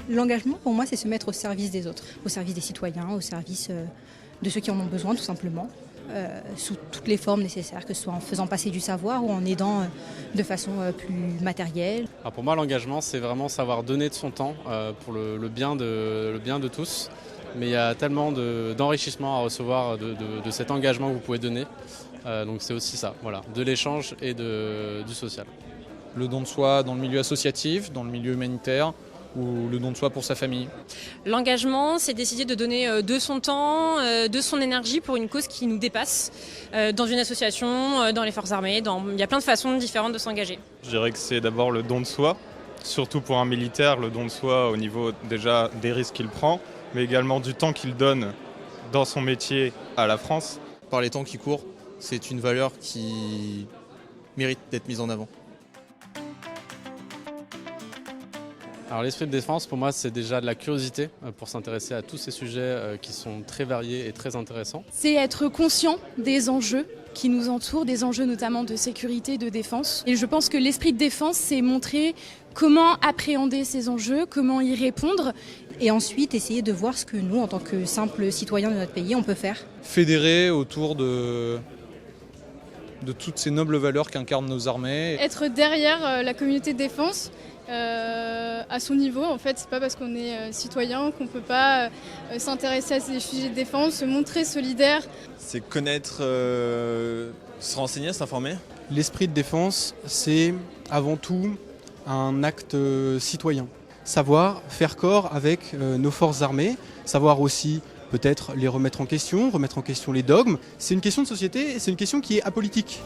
L'engagement, pour moi, c'est se mettre au service des autres, au service des citoyens, au service de ceux qui en ont besoin, tout simplement, sous toutes les formes nécessaires, que ce soit en faisant passer du savoir ou en aidant de façon plus matérielle. Alors pour moi, l'engagement, c'est vraiment savoir donner de son temps pour le bien de tous. Mais il y a tellement d'enrichissement à recevoir de cet engagement que vous pouvez donner. Donc c'est aussi ça, voilà, de l'échange et du social. Le don de soi dans le milieu associatif, dans le milieu humanitaire, ou le don de soi pour sa famille. L'engagement, c'est décider de donner de son temps, de son énergie pour une cause qui nous dépasse, dans une association, dans les forces armées, il y a plein de façons différentes de s'engager. Je dirais que c'est d'abord le don de soi, surtout pour un militaire, le don de soi au niveau déjà des risques qu'il prend, mais également du temps qu'il donne dans son métier à la France. Par les temps qui courent, c'est une valeur qui mérite d'être mise en avant. Alors l'esprit de défense, pour moi, c'est déjà de la curiosité pour s'intéresser à tous ces sujets qui sont très variés et très intéressants. C'est être conscient des enjeux qui nous entourent, des enjeux notamment de sécurité, de défense. Et je pense que l'esprit de défense, c'est montrer comment appréhender ces enjeux, comment y répondre. Et ensuite, essayer de voir ce que nous, en tant que simples citoyens de notre pays, on peut faire. Fédérer autour de toutes ces nobles valeurs qu'incarnent nos armées. Être derrière la communauté de défense, à son niveau. En fait, c'est pas parce qu'on est citoyen qu'on peut pas s'intéresser à ces sujets de défense, se montrer solidaire. C'est connaître, se renseigner, s'informer. L'esprit de défense, c'est avant tout un acte citoyen. Savoir faire corps avec nos forces armées, savoir aussi peut-être les remettre en question les dogmes. C'est une question de société et c'est une question qui est apolitique.